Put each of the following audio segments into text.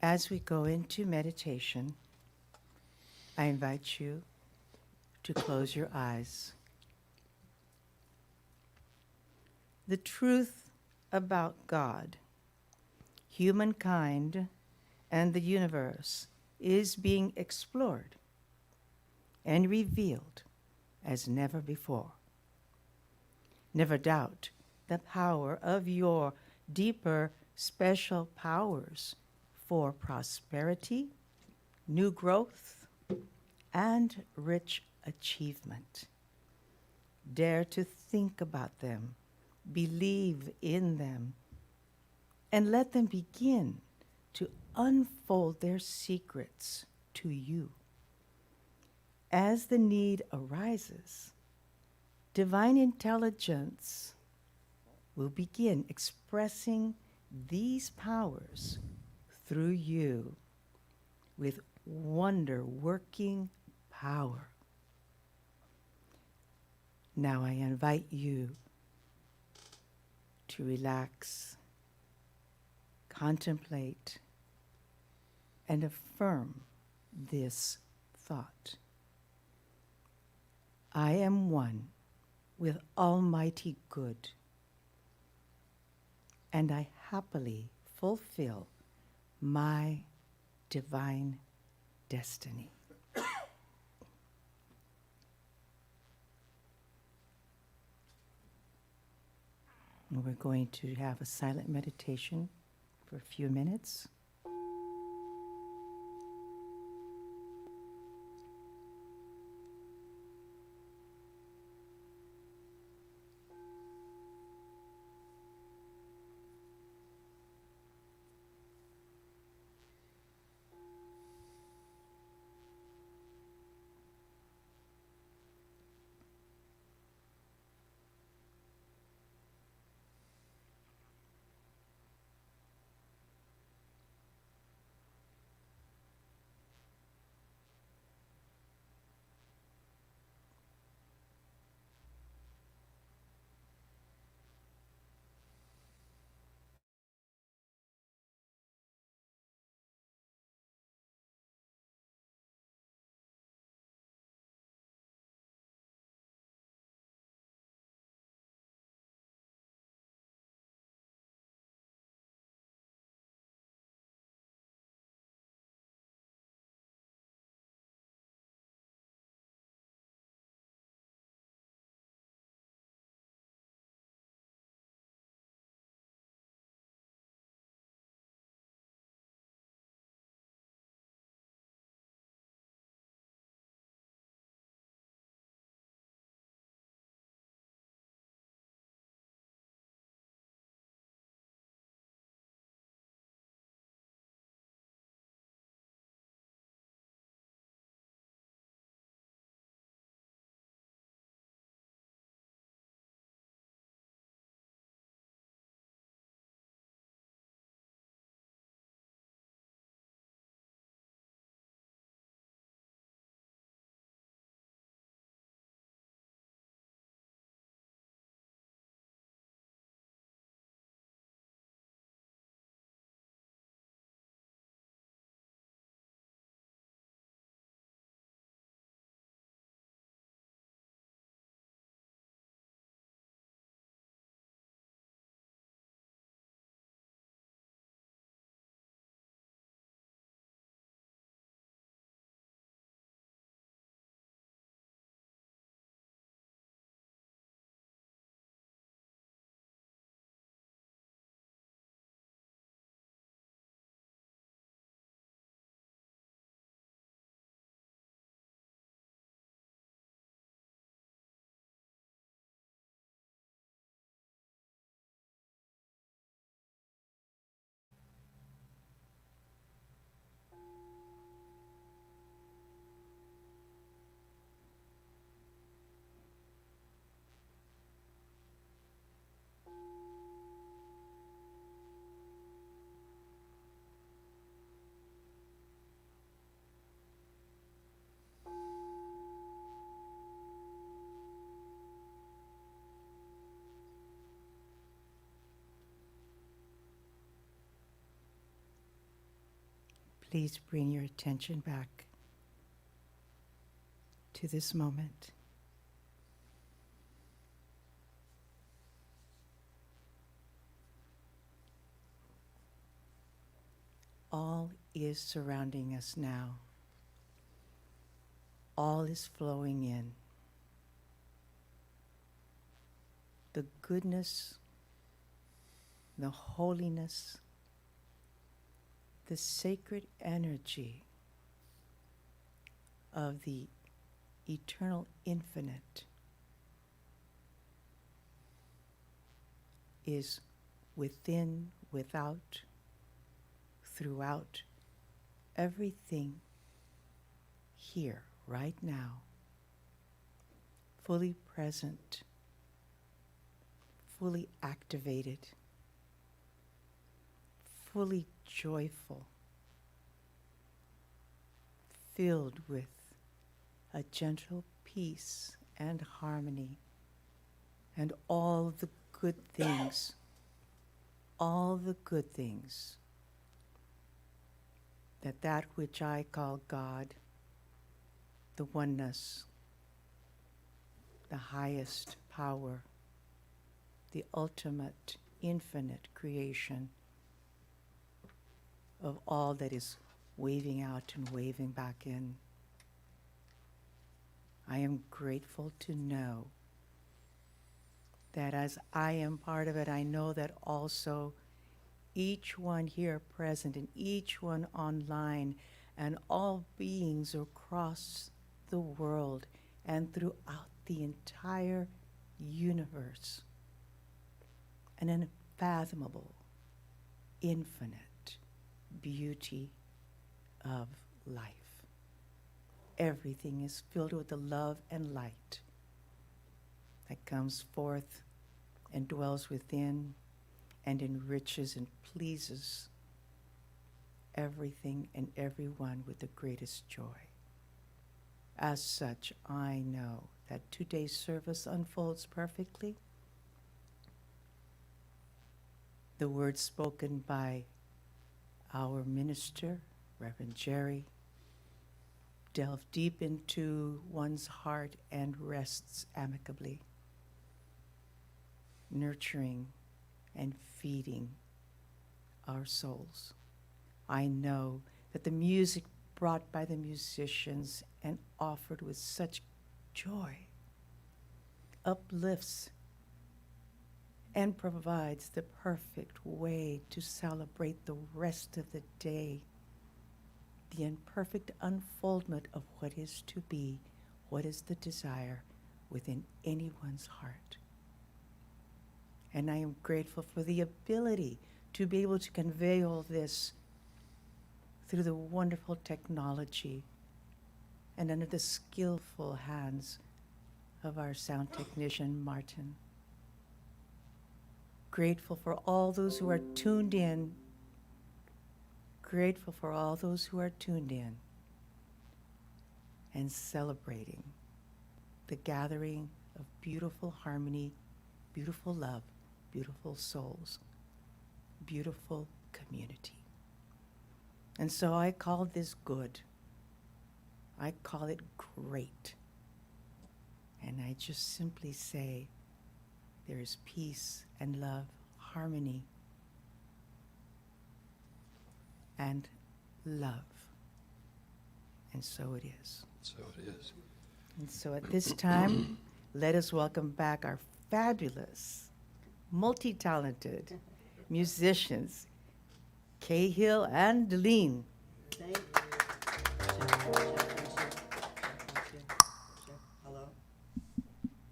As we go into meditation, I invite you to close your eyes. The truth about God, humankind, and the universe is being explored and revealed as never before. Never doubt the power of your deeper special powers for prosperity, new growth, and rich achievement. Dare to think about them, believe in them, and let them begin to unfold their secrets to you. As the need arises, divine intelligence will begin expressing these powers through you with wonder-working power. Now I invite you to relax, contemplate, and affirm this thought. I am one with Almighty Good, and I happily fulfill my divine destiny. And we're going to have a silent meditation for a few minutes. please bring your attention back to this moment. All is surrounding us now. All is flowing in. The goodness, the holiness, the sacred energy of the eternal infinite is within, without, throughout everything here, right now, fully present, fully activated, fully joyful, filled with a gentle peace and harmony and all the good things, that which I call God, the oneness, the highest power, the ultimate infinite creation of all that is waving out and waving back in. I am grateful to know that as I am part of it, I know that also each one here present and each one online and all beings across the world and throughout the entire universe, an unfathomable, infinite beauty of life. Everything is filled with the love and light that comes forth and dwells within and enriches and pleases everything and everyone with the greatest joy. As such, I know that today's service unfolds perfectly. The words spoken by our minister, Reverend Jerry, delve deep into one's heart and rests amicably, nurturing and feeding our souls. I know that the music brought by the musicians and offered with such joy uplifts and provides the perfect way to celebrate the rest of the day, the imperfect unfoldment of what is to be, what is the desire within anyone's heart. And I am grateful for the ability to be able to convey all this through the wonderful technology and under the skillful hands of our sound technician, Martin. Grateful for all those who are tuned in. Grateful for all those who are tuned in and celebrating the gathering of beautiful harmony, beautiful love, beautiful souls, beautiful community. And so I call this good. I call it great. And I just simply say there is peace and love, harmony, and love. And so it is. So it is. And so at this time, let us welcome back our fabulous, multi-talented musicians, Cahill and Delene. Thank you. Hello.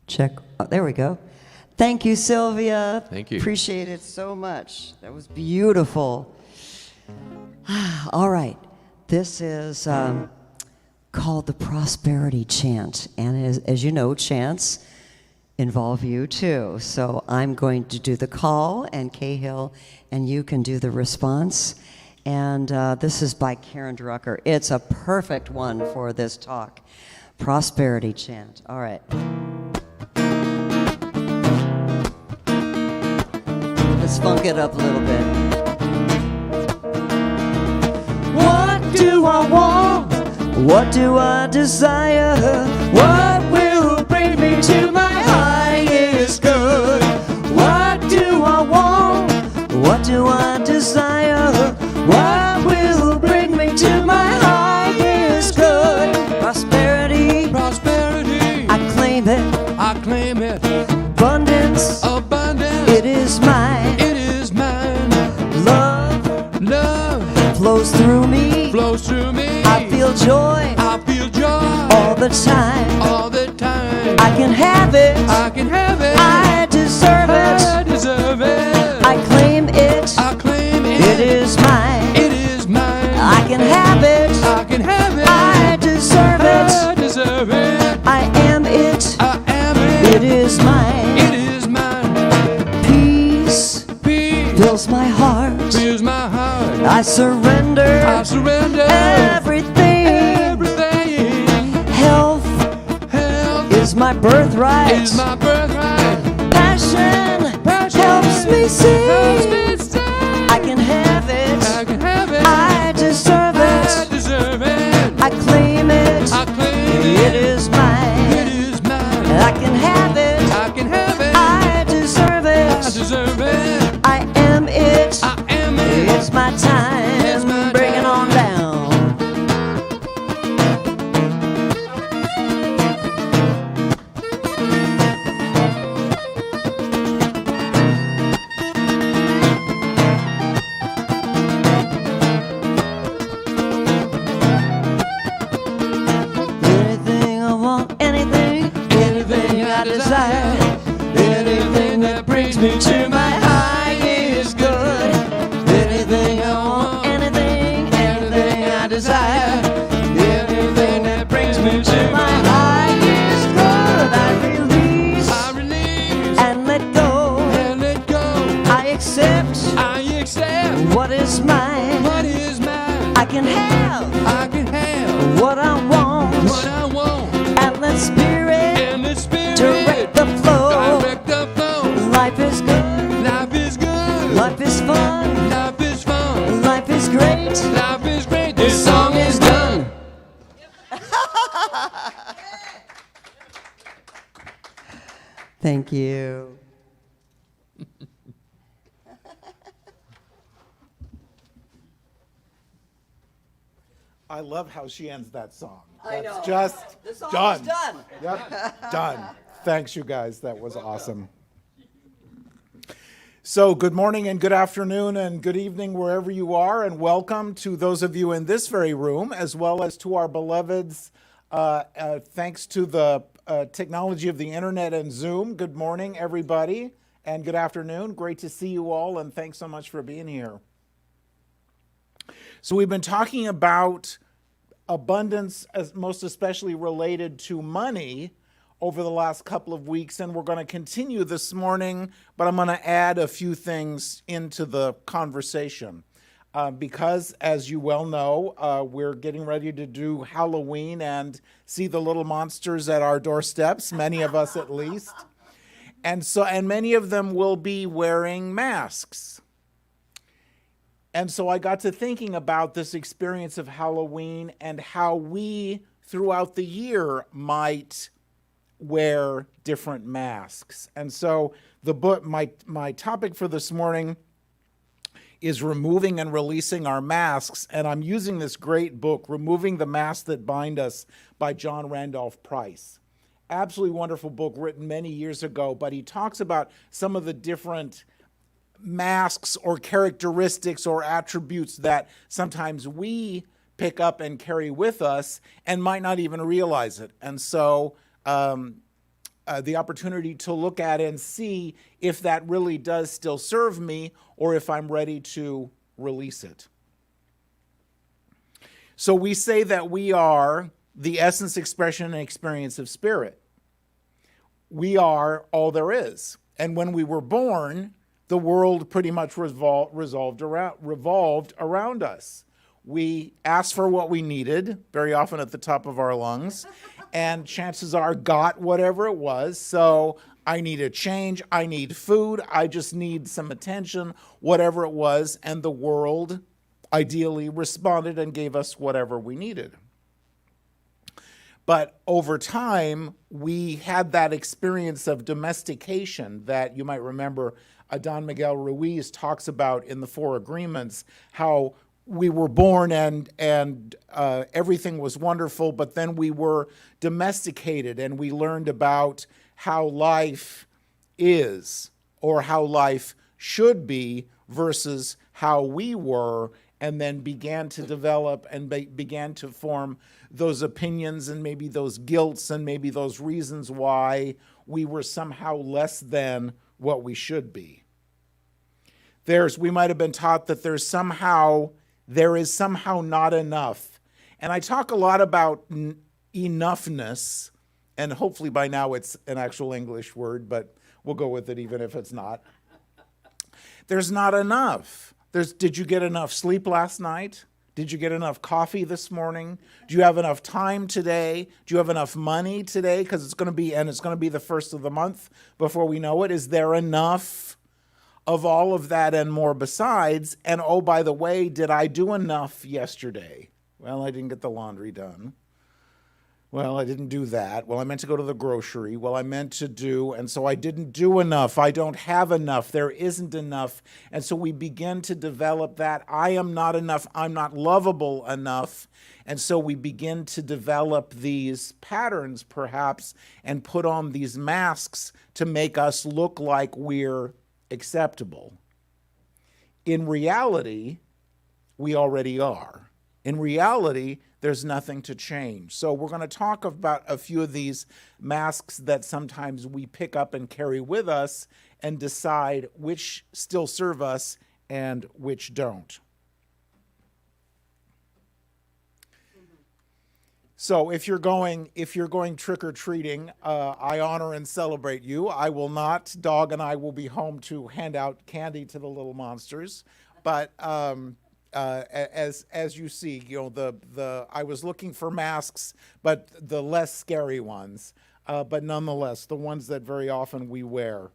Check. Oh, there we go. Thank you, Sylvia. Thank you. Appreciate it so much. That was beautiful. All right. This is called the Prosperity Chant. And as you know, chants involve you too. So I'm going to do the call, and Cahill and you can do the response. And this is by Karen Drucker. It's a perfect one for this talk. Prosperity Chant. All right. Let's funk it up a little bit. What What do I desire? What will bring me to my highest good? What do I want? What do I desire? What will bring me to my highest good? Prosperity, Prosperity, I claim it. I claim it. Abundance, Abundance, it is mine. it is mine. Love Love flows through me. flows through me. I feel joy I feel joy all the time. all the time. I can have it. I can have it. I deserve I it. deserve it. I claim it. I claim it. It is mine. It is mine. I can have it. I can have it. I deserve I it. deserve it. I am it. I am it. It is mine. It is mine. Peace Peace fills my heart. fills my heart. I surrender I surrender everything. everything. Health Health is my birthright. is my birthright. Passion Passion helps me helps see. me see. I can have it. I can have it. I deserve I it. deserve it. I claim it. I claim It is mine. It is mine. I can have it. I can have it. I deserve I it. deserve it. I am it. I am it. It's my time. It's my Bring it on down. Anything I want, anything I desire, anything that brings me to my highest good. Anything I want, anything I desire, anything that brings me to my highest good. I release I release and let go. and let go. I accept I accept what is mine. what is mine. I can have I can have what I want, what I want. and let spirit And the Spirit direct the flow. direct the flow. Life is good. Life is good. Life is fun. Life is fun. Life is great. Life is great. This song is done. Thank you. I love how she ends that song. I That's know. just The song done. is done. Yep, done. Thanks, you guys. That was awesome. So, good morning and good afternoon and good evening wherever you are, and welcome to those of you in this very room, as well as to our beloveds. Thanks to the technology of the internet and Zoom. Good morning, everybody, and good afternoon. Great to see you all, and thanks so much for being here. So we've been talking about abundance, as most especially related to money, over the last couple of weeks, and we're going to continue this morning, but I'm going to add a few things into the conversation. Because, as you well know, we're getting ready to do Halloween and see the little monsters at our doorsteps, many of us at least. And many of them will be wearing masks. And so I got to thinking about this experience of Halloween and how we, throughout the year, might wear different masks. And so the book, my topic for this morning is removing and releasing our masks. And I'm using this great book, Removing the Masks That Bind Us by John Randolph Price. Absolutely wonderful book written many years ago, but he talks about some of the different masks or characteristics or attributes that sometimes we pick up and carry with us and might not even realize it. And so the opportunity to look at and see if that really does still serve me or if I'm ready to release it. So we say that we are the essence, expression, and experience of spirit. We are all there is. And when we were born, the world pretty much revolved around us. We asked for what we needed, very often at the top of our lungs, and chances are got whatever it was. So I need a change, I need food, I just need some attention, whatever it was, and the world ideally responded and gave us whatever we needed. But over time, we had that experience of domestication that you might remember Don Miguel Ruiz talks about in the Four Agreements, how we were born and everything was wonderful, but then we were domesticated and we learned about how life is or how life should be versus how we were, and then began to develop and began to form those opinions and maybe those guilts and maybe those reasons why we were somehow less than what we should be. We might have been taught that there is somehow not enough. And I talk a lot about enoughness, and hopefully by now it's an actual English word, but we'll go with it even if it's not. There's not enough. Did you get enough sleep last night? Did you get enough coffee this morning? Do you have enough time today? Do you have enough money today? Because it's going to be the first of the month before we know it. Is there enough of all of that and more besides? And oh, by the way, did I do enough yesterday? Well, I didn't get the laundry done. Well, I didn't do that. Well, I meant to go to the grocery. Well, I meant to do, and so I didn't do enough. I don't have enough. There isn't enough. And so we begin to develop that I am not enough. I'm not lovable enough. And so we begin to develop these patterns, perhaps, and put on these masks to make us look like we're acceptable. In reality, we already are. In reality, there's nothing to change. So we're going to talk about a few of these masks that sometimes we pick up and carry with us and decide which still serve us and which don't. So if you're going trick-or-treating, I honor and celebrate you. I will not. Dog and I will be home to hand out candy to the little monsters. But as you see, I was looking for masks, but the less scary ones, but nonetheless, the ones that very often we wear.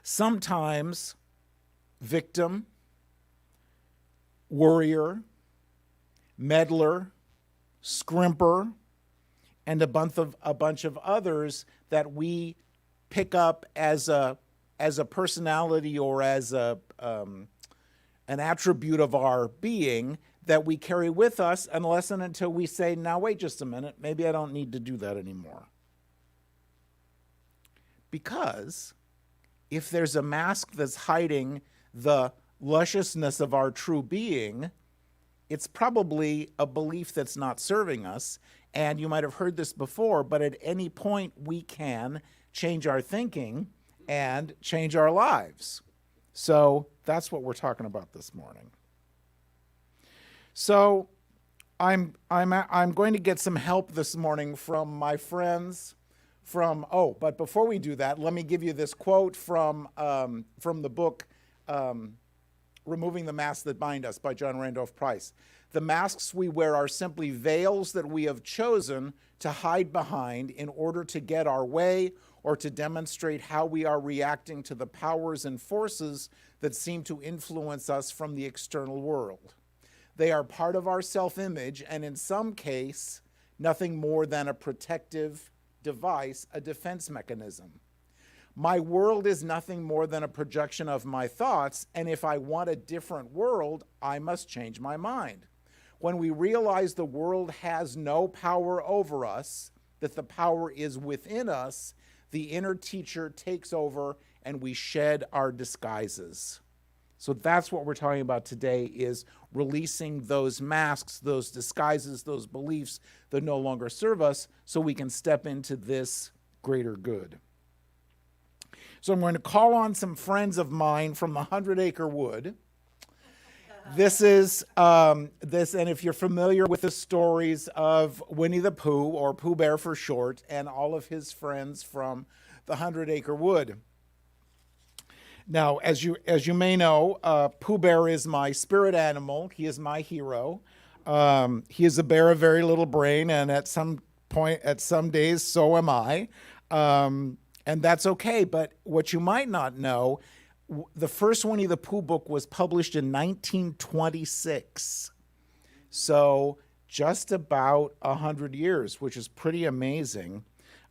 Sometimes victim, worrier, meddler, scrimper, and a bunch of others that we pick up as a personality or as an attribute of our being that we carry with us unless and until we say, now wait just a minute, maybe I don't need to do that anymore. Because if there's a mask that's hiding the lusciousness of our true being, it's probably a belief that's not serving us. And you might have heard this before, but at any point we can change our thinking and change our lives. So that's what we're talking about this morning. So I'm going to get some help this morning from my friends but before we do that, let me give you this quote from the book Removing the Masks That Bind Us by John Randolph Price. The masks we wear are simply veils that we have chosen to hide behind in order to get our way or to demonstrate how we are reacting to the powers and forces that seem to influence us from the external world. They are part of our self-image and in some case, nothing more than a protective device, a defense mechanism. My world is nothing more than a projection of my thoughts, and if I want a different world, I must change my mind. When we realize the world has no power over us, that the power is within us, the inner teacher takes over and we shed our disguises. So that's what we're talking about today, is releasing those masks, those disguises, those beliefs that no longer serve us so we can step into this greater good. So I'm going to call on some friends of mine from the 100 Acre Wood. This is, and if you're familiar with the stories of Winnie the Pooh, or Pooh Bear for short, and all of his friends from the 100 Acre Wood. Now, as you may know, Pooh Bear is my spirit animal. He is my hero. He is a bear of very little brain, and at some days, so am I. And that's okay, but what you might not know, the first Winnie the Pooh book was published in 1926. So just about 100 years, which is pretty amazing.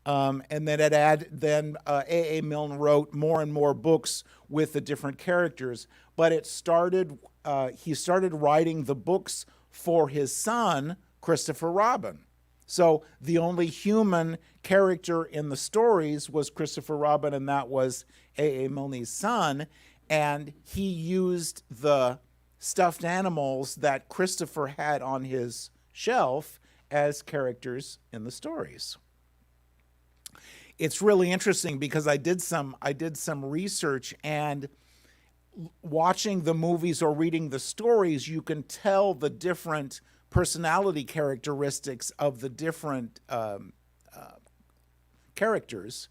And then A.A. Milne wrote more and more books with the different characters. But he started writing the books for his son, Christopher Robin. So the only human character in the stories was Christopher Robin, and that was A.A. Milne's son. And he used the stuffed animals that Christopher had on his shelf as characters in the stories. It's really interesting because I did some research, and watching the movies or reading the stories, you can tell the different personality characteristics of the different characters,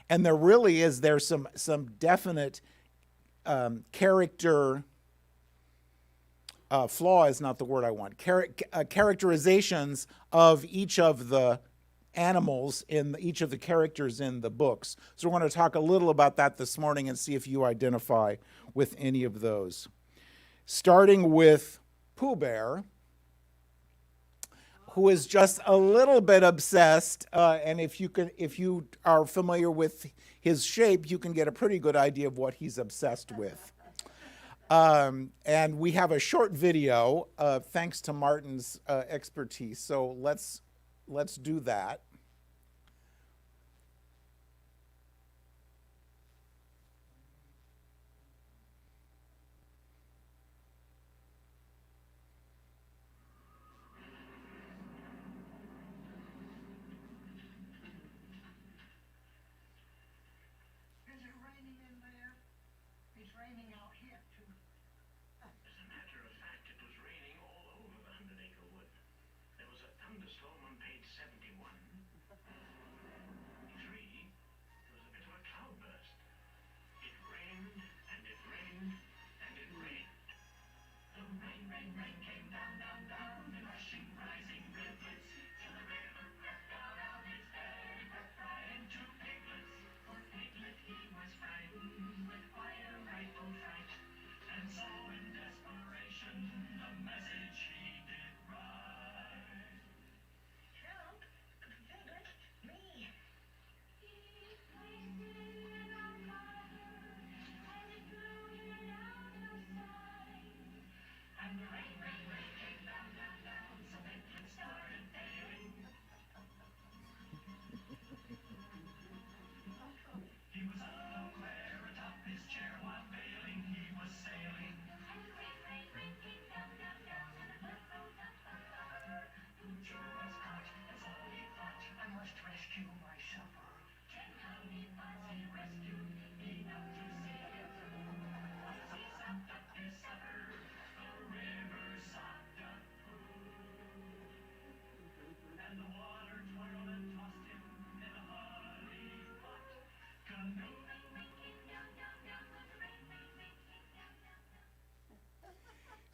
and there's some definite character flaw is not the word I want. Characterizations of each of the animals in each of the characters in the books. So we're going to talk a little about that this morning and see if you identify with any of those. Starting with Pooh Bear, who is just a little bit obsessed, and if you are familiar with his shape, you can get a pretty good idea of what he's obsessed with. And we have a short video, thanks to Martin's expertise. So let's do that.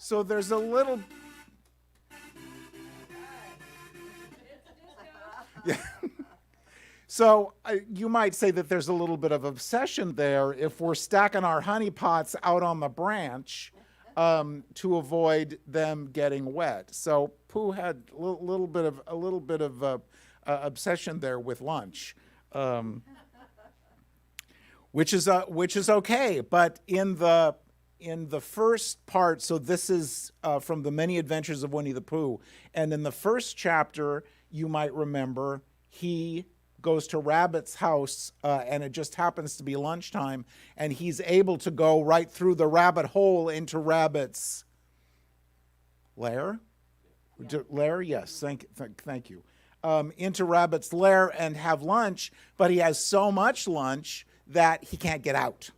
So there's a little... Yeah. So you might say that there's a little bit of obsession there if we're stacking our honey pots out on the branch to avoid them getting wet. So Pooh had a little bit of obsession there with lunch, which is okay. But in the first part, so this is from the Many Adventures of Winnie the Pooh, and in the first chapter, you might remember, he goes to Rabbit's house, and it just happens to be lunchtime, and he's able to go right through the rabbit hole into Rabbit's lair? Yeah. Lair, yes, thank you. Into Rabbit's lair and have lunch, but he has so much lunch that he can't get out.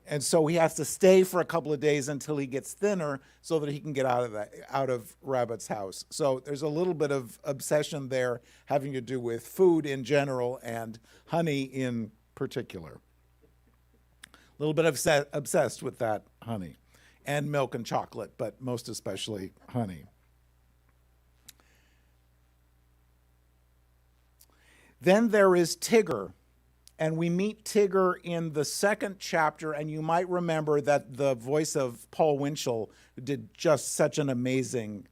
And so he has to stay for a couple of days until he gets thinner so that he can get out of Rabbit's house. So there's a little bit of obsession there having to do with food in general and honey in particular. A little bit obsessed with that honey and milk and chocolate, but most especially honey. Then there is Tigger. And we meet Tigger in the second chapter, and you might remember that the voice of Paul Winchell did just such an amazing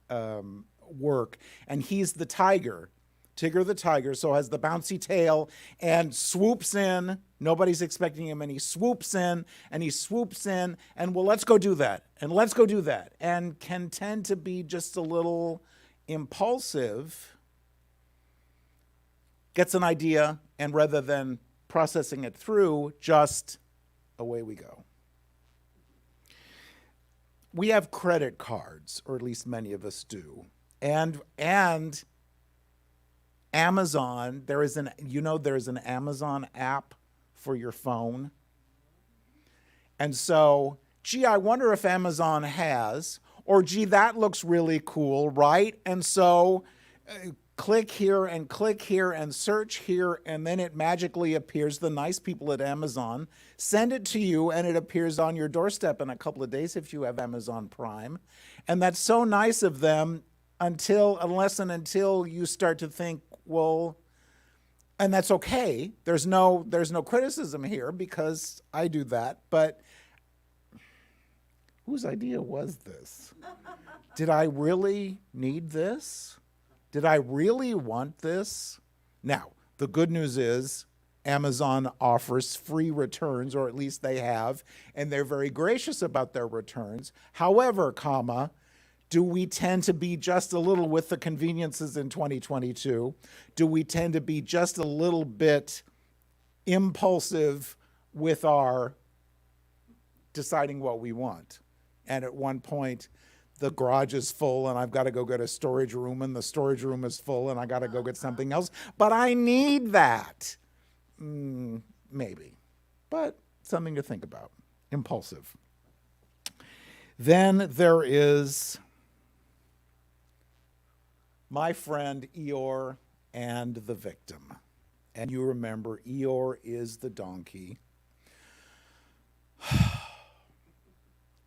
work. And he's the tiger, Tigger the tiger, so has the bouncy tail and swoops in. Nobody's expecting him, and he swoops in, and well, let's go do that, and let's go do that, and can tend to be just a little impulsive, gets an idea, and rather than processing it through, just away we go. We have credit cards, or at least many of us do, and Amazon, there's an Amazon app for your phone. And so, gee, I wonder if Amazon has, or gee, that looks really cool, right? And so click here and search here, and then it magically appears. The nice people at Amazon send it to you, and it appears on your doorstep in a couple of days if you have Amazon Prime. And that's so nice of them unless you start to think, well, and that's okay. There's no criticism here because I do that, but whose idea was this? Did I really need this? Did I really want this? Now, the good news is Amazon offers free returns, or at least they have, and they're very gracious about their returns. However, do we tend to be just a little, with the conveniences in 2022, do we tend to be just a little bit impulsive with our deciding what we want? And at one point, the garage is full and I've got to go get a storage room, and the storage room is full and I got to go get something else, but I need that. Maybe, but something to think about. Impulsive. Then there is my friend Eeyore and the victim. And you remember, Eeyore is the donkey.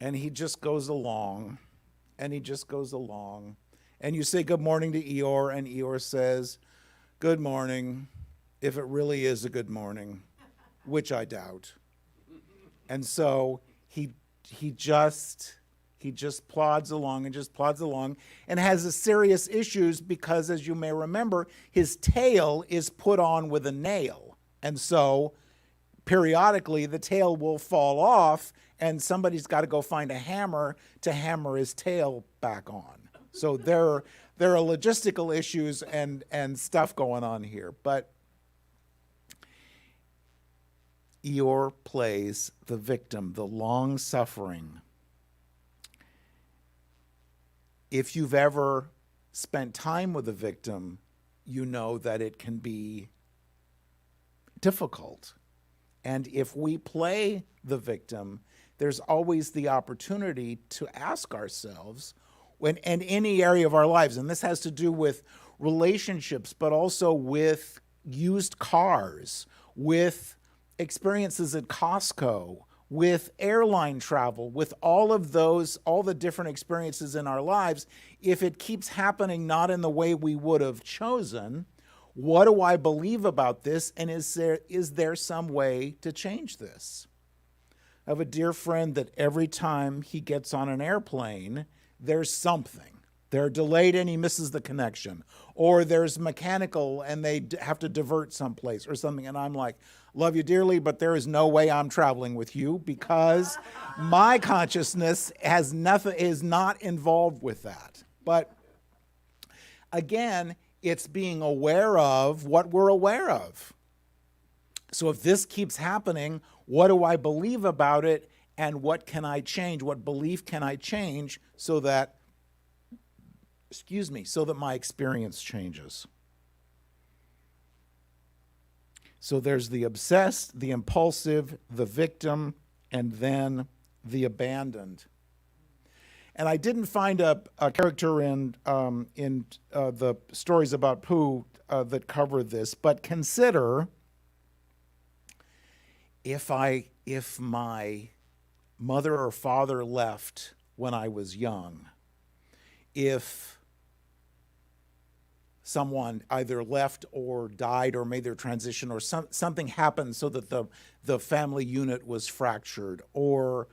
And he just goes along, and he just goes along. And you say good morning to Eeyore, and Eeyore says, good morning, if it really is a good morning, which I doubt. And so he just plods along and has a serious issues because, as you may remember, his tail is put on with a nail. And so periodically the tail will fall off and somebody's got to go find a hammer to hammer his tail back on. So there are logistical issues and stuff going on here. But Eeyore plays the victim, the long-suffering. If you've ever spent time with a victim, you know that it can be difficult. And if we play the victim, there's always the opportunity to ask ourselves, in any area of our lives, and this has to do with relationships, but also with used cars, with experiences at Costco, with airline travel, with all of those, all the different experiences in our lives, if it keeps happening not in the way we would have chosen, what do I believe about this, and is there some way to change this? I have a dear friend that every time he gets on an airplane, there's something. They're delayed and he misses the connection. Or there's mechanical and they have to divert someplace or something. And I'm like, love you dearly, but there is no way I'm traveling with you because my consciousness is not involved with that. But again, it's being aware of what we're aware of. So if this keeps happening, what do I believe about it, and what can I change? What belief can I change so that my experience changes? So there's the obsessed, the impulsive, the victim, and then the abandoned. And I didn't find a character in the stories about Pooh that cover this, but consider if my mother or father left when I was young, if someone either left or died or made their transition, or something happened so that the family unit was fractured, or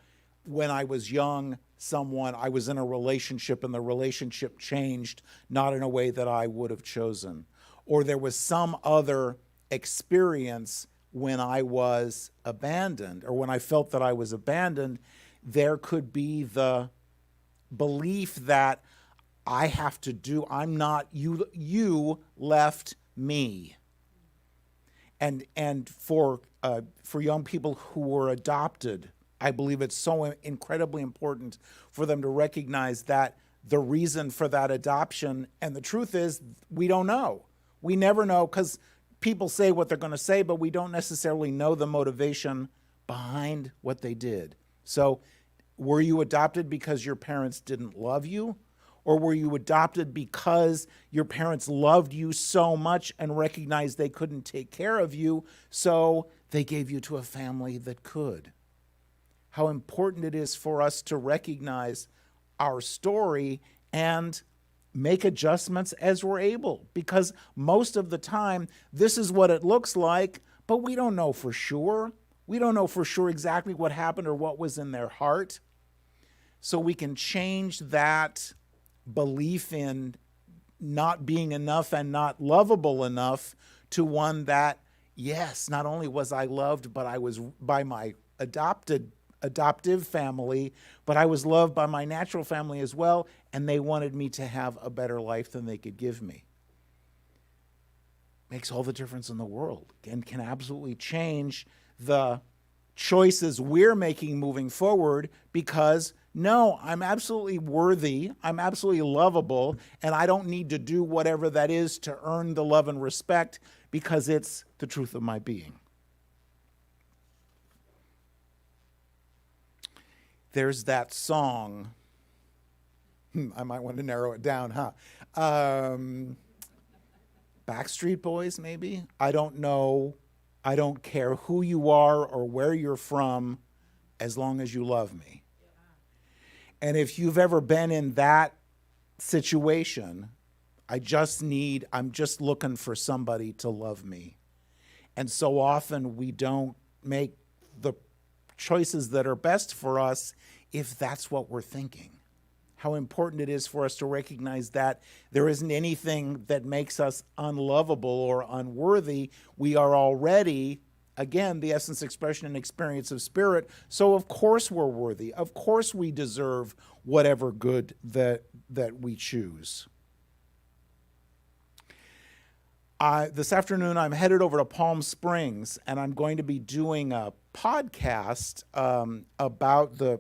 when I was young, someone, I was in a relationship and the relationship changed, not in a way that I would have chosen. Or there was some other experience when I was abandoned, or when I felt that I was abandoned. There could be the belief that I have to do, I'm not, you left me. And for young people who were adopted, I believe it's so incredibly important for them to recognize that the reason for that adoption, and the truth is, we don't know. We never know, because people say what they're going to say, but we don't necessarily know the motivation behind what they did. So, were you adopted because your parents didn't love you? Or were you adopted because your parents loved you so much and recognized they couldn't take care of you, so they gave you to a family that could? How important it is for us to recognize our story and make adjustments as we're able, because most of the time, this is what it looks like, but we don't know for sure. We don't know for sure exactly what happened or what was in their heart. So we can change that belief in not being enough and not lovable enough to one that, yes, not only was I loved, but I was by my adoptive family, but I was loved by my natural family as well, and they wanted me to have a better life than they could give me. Makes all the difference in the world and can absolutely change the choices we're making moving forward, because no, I'm absolutely worthy, I'm absolutely lovable, and I don't need to do whatever that is to earn the love and respect, because it's the truth of my being. There's that song, I might want to narrow it down, Backstreet Boys, maybe? I don't know. I don't care who you are or where you're from, as long as you love me. And if you've ever been in that situation, I'm just looking for somebody to love me. And so often we don't make the choices that are best for us if that's what we're thinking. How important it is for us to recognize that there isn't anything that makes us unlovable or unworthy. We are already, again, the essence, expression, and experience of spirit. So of course we're worthy. Of course we deserve whatever good that we choose. This afternoon, I'm headed over to Palm Springs, and I'm going to be doing a podcast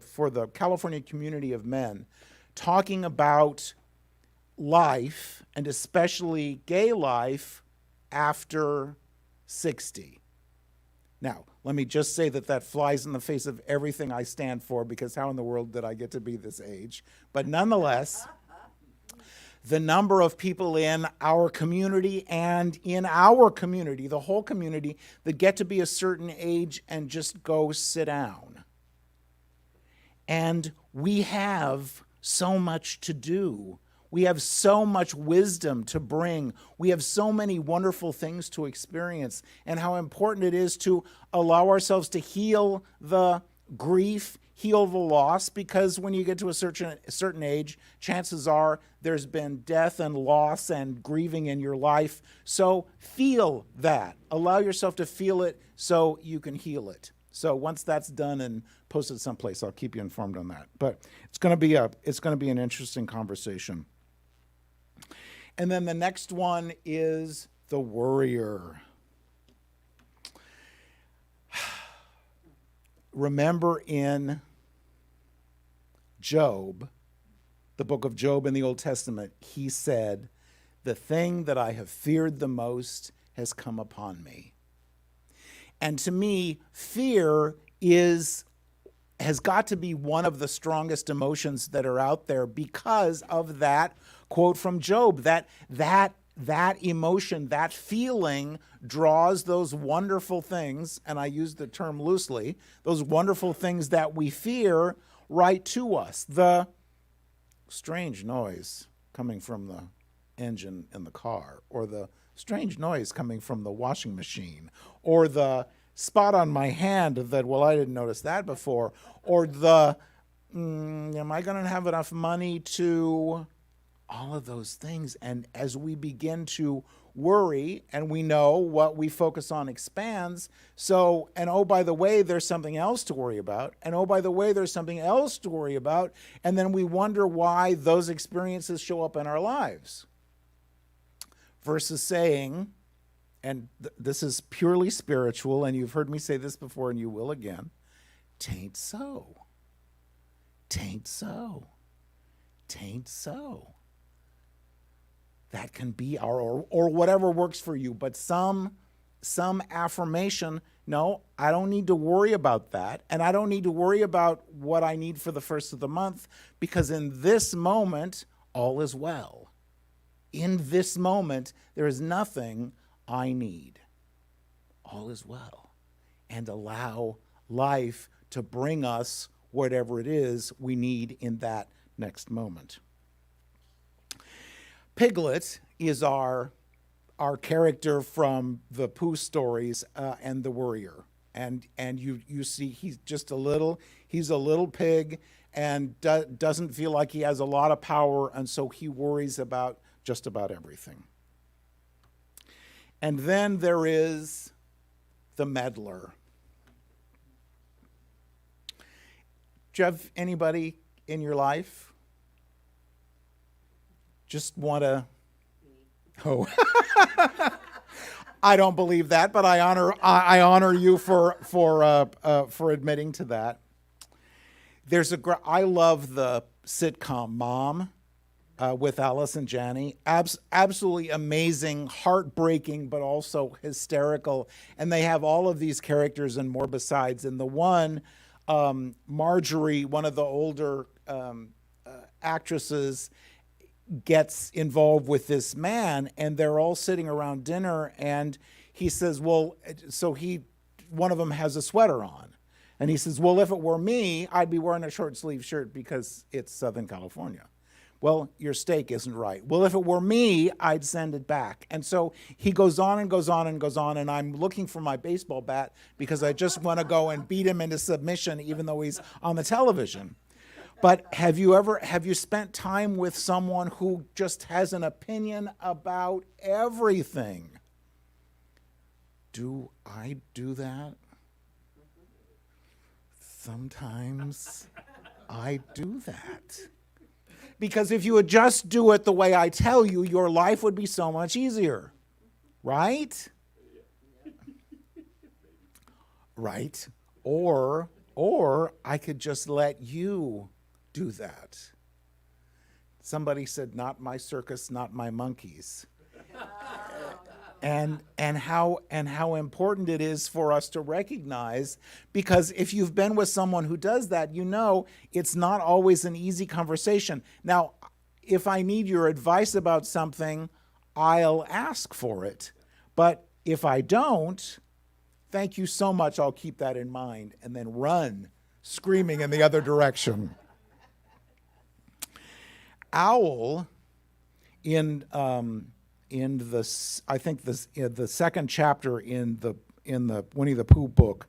for the California Community of Men, talking about life, and especially gay life, after 60. Now, let me just say that flies in the face of everything I stand for, because how in the world did I get to be this age? But nonetheless, the number of people in our community and in our community, the whole community, that get to be a certain age and just go sit down. And we have so much to do. We have so much wisdom to bring. We have so many wonderful things to experience, and how important it is to allow ourselves to heal the grief, heal the loss, because when you get to a certain age, chances are there's been death and loss and grieving in your life. So feel that. Allow yourself to feel it so you can heal it. So once that's done and posted someplace, I'll keep you informed on that. But it's going to be an interesting conversation. And then the next one is the worrier. Remember in Job, the book of Job in the Old Testament, he said, "The thing that I have feared the most has come upon me." And to me, fear has got to be one of the strongest emotions that are out there, because of that quote from Job, that emotion, that feeling draws those wonderful things, and I use the term loosely, those wonderful things that we fear right to us. The strange noise coming from the engine in the car, or the strange noise coming from the washing machine, or the spot on my hand that, well, I didn't notice that before, or the am I going to have enough money to all of those things? And as we begin to worry, and we know what we focus on expands, so, and oh, by the way, there's something else to worry about, and oh, by the way, there's something else to worry about, and then we wonder why those experiences show up in our lives. Versus saying, and this is purely spiritual, and you've heard me say this before and you will again, tain't so. Tain't so. Tain't so. That can be our, or whatever works for you, but some affirmation, no, I don't need to worry about that, and I don't need to worry about what I need for the first of the month, because in this moment, all is well. In this moment, there is nothing I need. All is well. And allow life to bring us whatever it is we need in that next moment. Piglet is our character from the Pooh stories and the Worrier. And you see he's a little pig and doesn't feel like he has a lot of power, and so he worries about just about everything. And then there is the meddler. Do you have anybody in your life? Just want to... Oh. I don't believe that, but I honor you for admitting to that. I love the sitcom Mom. With Alice and Janney. Absolutely amazing, heartbreaking, but also hysterical. And they have all of these characters and more besides. And the one, Marjorie, one of the older actresses, gets involved with this man, and they're all sitting around dinner, and he says, well, one of them has a sweater on. And he says, well, if it were me, I'd be wearing a short sleeve shirt because it's Southern California. Well, your steak isn't right. Well, if it were me, I'd send it back. And so he goes on and goes on and goes on, and I'm looking for my baseball bat because I just want to go and beat him into submission even though he's on the television. But have you spent time with someone who just has an opinion about everything? Do I do that? Sometimes I do that. Because if you would just do it the way I tell you, your life would be so much easier. Right? Right? Or I could just let you do that. Somebody said, not my circus, not my monkeys. And how important it is for us to recognize, because if you've been with someone who does that, you know it's not always an easy conversation. Now, if I need your advice about something, I'll ask for it. But if I don't, thank you so much, I'll keep that in mind, and then run screaming in the other direction. Owl the second chapter in the Winnie the Pooh book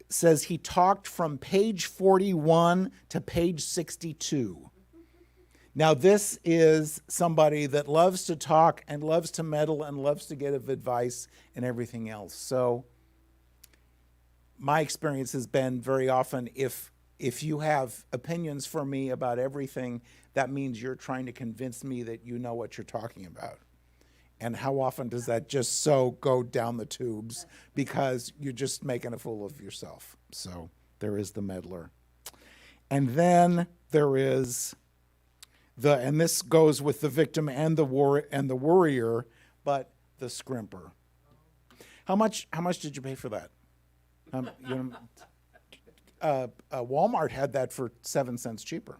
says he talked from page 41 to page 62. Now this is somebody that loves to talk and loves to meddle and loves to give advice and everything else. So my experience has been very often, if you have opinions for me about everything, that means you're trying to convince me that you know what you're talking about. And how often does that just so go down the tubes because you're just making a fool of yourself? So there is the meddler. And then there is and this goes with the victim and the worrier, but the scrimper. How much did you pay for that? Walmart had that for 7 cents cheaper.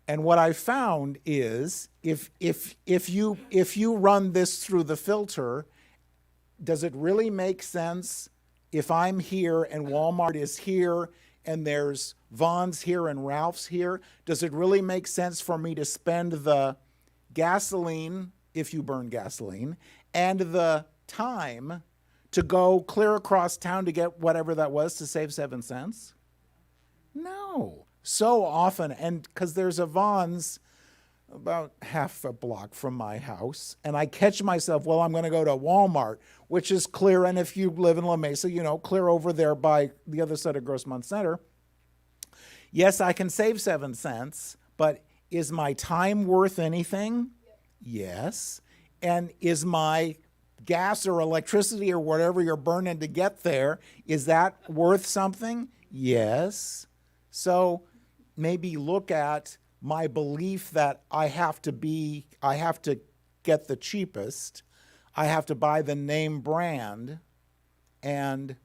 And what I found is, if you run this through the filter, does it really make sense if I'm here and Walmart is here and there's Vaughn's here and Ralph's here? Does it really make sense for me to spend the gasoline, if you burn gasoline, and the time to go clear across town to get whatever that was to save 7 cents? No. So often, and because there's a Vons about half a block from my house, and I catch myself, well, I'm going to go to Walmart, which is clear, and if you live in La Mesa, clear over there by the other side of Grossmont Center. Yes, I can save 7 cents, but is my time worth anything? Yes. And is my gas or electricity or whatever you're burning to get there, is that worth something? Yes. So maybe look at my belief that I have to get the cheapest, I have to buy the name brand, and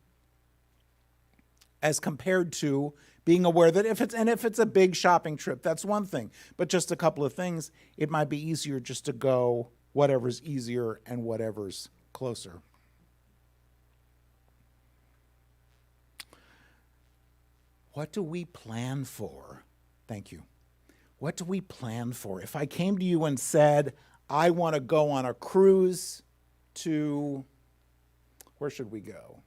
as compared to being aware that if it's a big shopping trip, that's one thing, but just a couple of things, it might be easier just to go whatever's easier and whatever's closer. What do we plan for? Thank you. What do we plan for? If I came to you and said, I want to go on a cruise to, where should we go?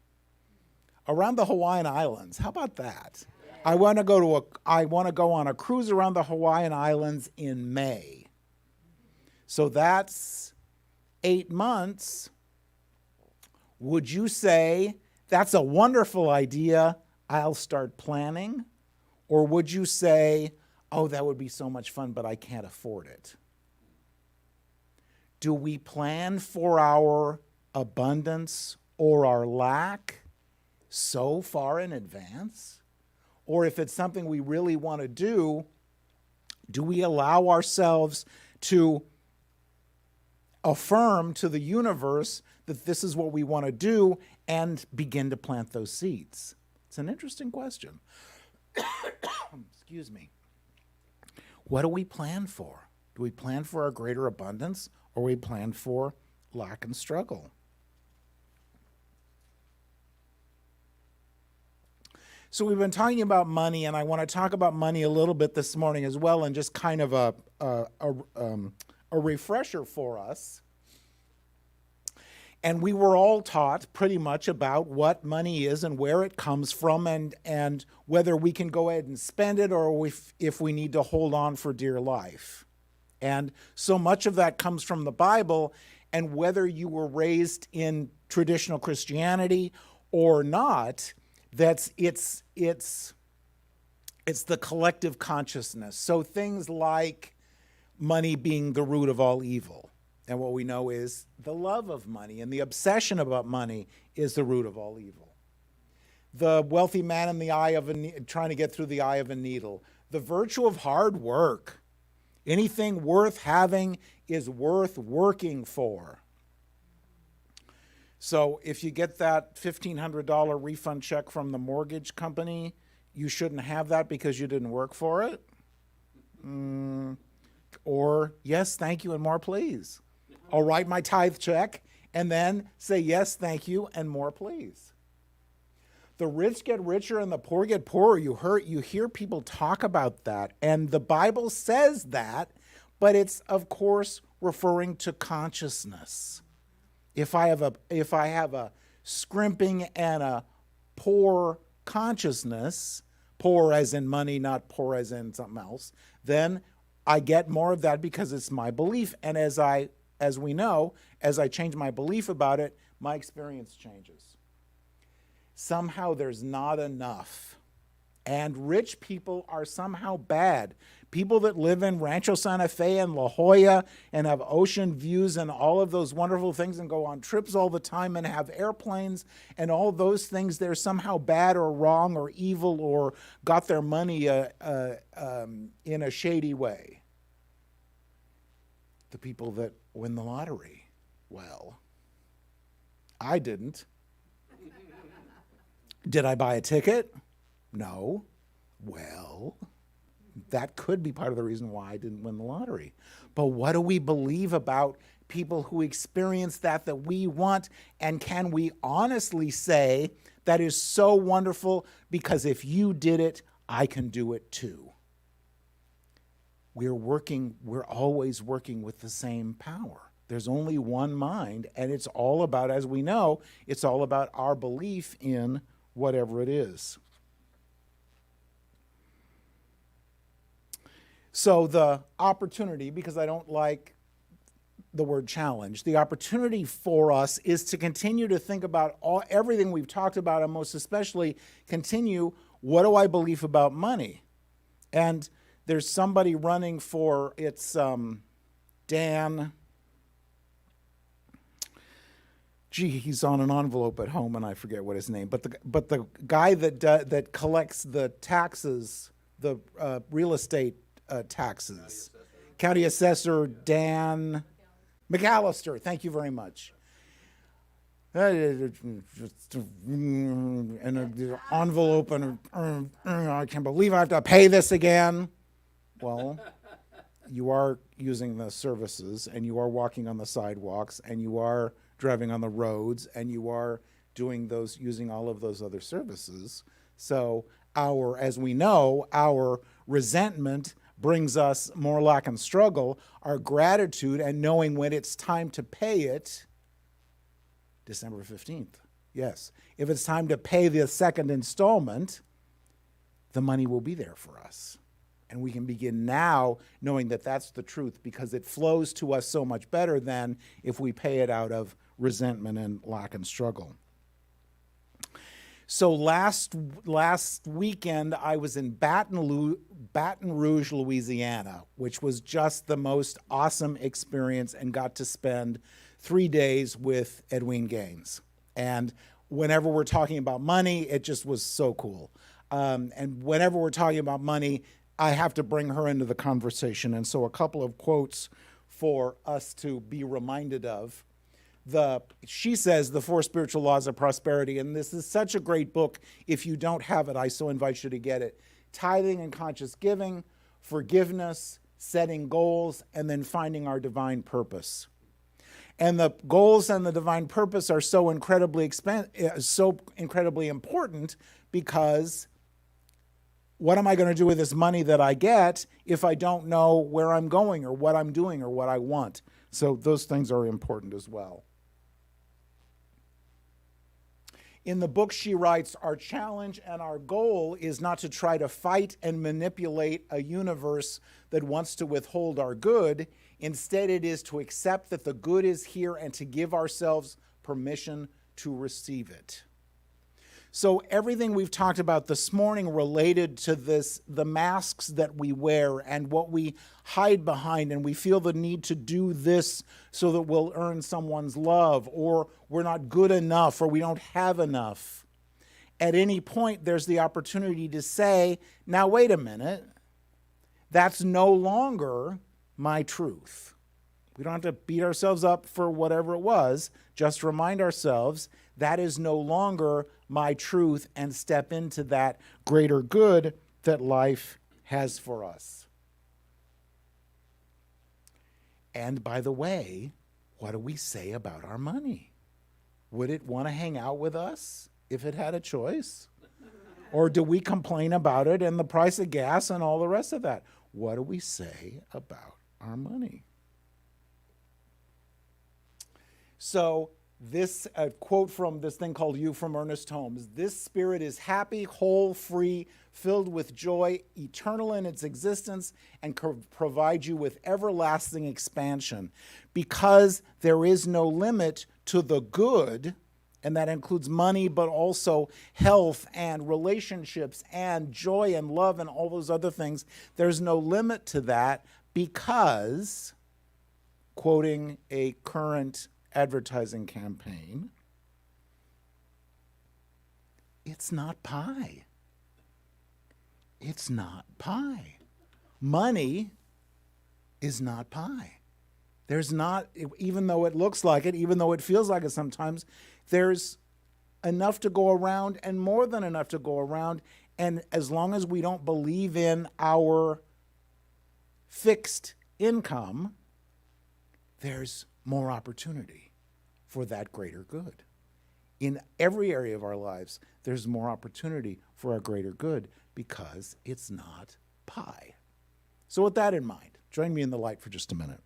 Around the Hawaiian Islands. How about that? I want to go on a cruise around the Hawaiian Islands in May. So that's 8 months. Would you say, that's a wonderful idea, I'll start planning? Or would you say, oh, that would be so much fun, but I can't afford it? Do we plan for our abundance or our lack so far in advance? Or if it's something we really want to do we allow ourselves to affirm to the universe that this is what we want to do and begin to plant those seeds? It's an interesting question. Excuse me. What do we plan for? Do we plan for a greater abundance, or we plan for lack and struggle? So we've been talking about money, and I want to talk about money a little bit this morning as well, and just kind of a refresher for us. And we were all taught pretty much about what money is and where it comes from, and whether we can go ahead and spend it, or if we need to hold on for dear life. And so much of that comes from the Bible, and whether you were raised in traditional Christianity or not, it's the collective consciousness. So things like money being the root of all evil. And what we know is the love of money and the obsession about money is the root of all evil. The wealthy man in the eye of trying to get through the eye of a needle. The virtue of hard work. Anything worth having is worth working for. So if you get that $1,500 refund check from the mortgage company, you shouldn't have that because you didn't work for it? Or, yes, thank you, and more please. I'll write my tithe check and then say, yes, thank you, and more please. The rich get richer and the poor get poorer. You hear people talk about that, and the Bible says that, but it's, of course, referring to consciousness. If I have a scrimping and a poor consciousness, poor as in money, not poor as in something else, then I get more of that because it's my belief. And as we know, as I change my belief about it, my experience changes. Somehow there's not enough. And rich people are somehow bad. People that live in Rancho Santa Fe and La Jolla and have ocean views and all of those wonderful things and go on trips all the time and have airplanes and all those things, they're somehow bad or wrong or evil or got their money in a shady way. The people that win the lottery, well, I didn't. Did I buy a ticket? No. Well, that could be part of the reason why I didn't win the lottery. But what do we believe about people who experience that we want? And can we honestly say that is so wonderful because if you did it, I can do it too? We're always working with the same power. There's only one mind, and it's all about, as we know, it's all about our belief in whatever it is. So the opportunity, because I don't like the word challenge, the opportunity for us is to continue to think about everything we've talked about, and most especially continue, what do I believe about money? And there's somebody running for, it's Dan, he's on an envelope at home and I forget what his name, but the guy that collects the taxes, the real estate taxes, County Assessor Dan McAllister, thank you very much. And an envelope, and I can't believe I have to pay this again. Well, you are using the services, and you are walking on the sidewalks, and you are driving on the roads, and you are using all of those other services. So as we know, our resentment brings us more lack and struggle. Our gratitude and knowing when it's time to pay it, December 15th, yes. If it's time to pay the second installment, the money will be there for us. And we can begin now knowing that that's the truth, because it flows to us so much better than if we pay it out of resentment and lack and struggle. So last weekend, I was in Baton Rouge, Louisiana, which was just the most awesome experience, and got to spend 3 days with Edwene Gaines. And whenever we're talking about money, it just was so cool. And whenever we're talking about money, I have to bring her into the conversation. And so a couple of quotes for us to be reminded of. She says, The Four Spiritual Laws of Prosperity, and this is such a great book. If you don't have it, I so invite you to get it. Tithing and conscious giving, forgiveness, setting goals, and then finding our divine purpose. And the goals and the divine purpose are so incredibly important, because what am I going to do with this money that I get if I don't know where I'm going or what I'm doing or what I want? So those things are important as well. In the book, she writes, our challenge and our goal is not to try to fight and manipulate a universe that wants to withhold our good. Instead, it is to accept that the good is here and to give ourselves permission to receive it. So everything we've talked about this morning related to this, the masks that we wear and what we hide behind, and we feel the need to do this so that we'll earn someone's love, or we're not good enough, or we don't have enough. At any point, there's the opportunity to say, now wait a minute, that's no longer my truth. We don't have to beat ourselves up for whatever it was. Just remind ourselves that is no longer my truth, and step into that greater good that life has for us. And by the way, what do we say about our money? Would it want to hang out with us if it had a choice? Or do we complain about it and the price of gas and all the rest of that? What do we say about our money? So this quote from this thing called You from Ernest Holmes. This spirit is happy, whole, free, filled with joy, eternal in its existence, and provide you with everlasting expansion. Because there is no limit to the good, and that includes money, but also health and relationships and joy and love and all those other things. There's no limit to that, because, quoting a current advertising campaign, it's not pie. It's not pie. Money is not pie. There's not, even though it looks like it, even though it feels like it sometimes, there's enough to go around, and more than enough to go around. And as long as we don't believe in our fixed income, there's more opportunity for that greater good. In every area of our lives, there's more opportunity for our greater good, because it's not pie. So with that in mind, join me in the light for just a minute.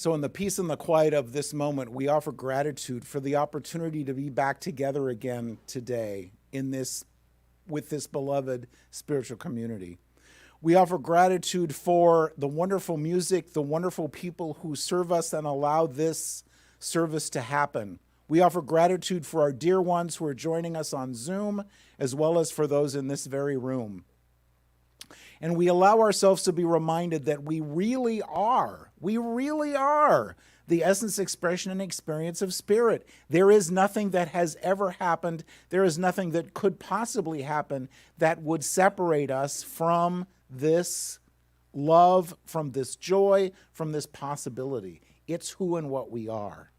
So in the peace and the quiet of this moment, we offer gratitude for the opportunity to be back together again today with this beloved spiritual community. We offer gratitude for the wonderful music, the wonderful people who serve us and allow this service to happen. We offer gratitude for our dear ones who are joining us on Zoom, as well as for those in this very room. And we allow ourselves to be reminded that we really are the essence, expression, and experience of Spirit. There is nothing that has ever happened, there is nothing that could possibly happen that would separate us from this love, from this joy, from this possibility. It's who and what we are.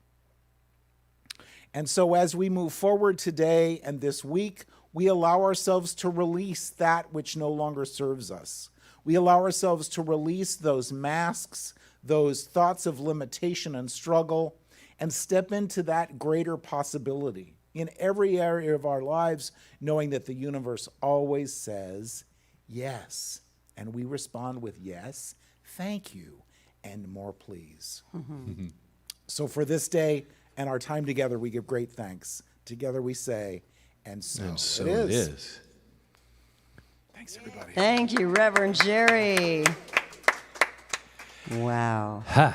And so as we move forward today and this week, we allow ourselves to release that which no longer serves us. We allow ourselves to release those masks, those thoughts of limitation and struggle, and step into that greater possibility in every area of our lives, knowing that the universe always says yes. And we respond with yes, thank you, and more please. So for this day and our time together, we give great thanks. Together we say, and so it is. Thanks, everybody. Thank you, Reverend Jerry. Wow. Ha.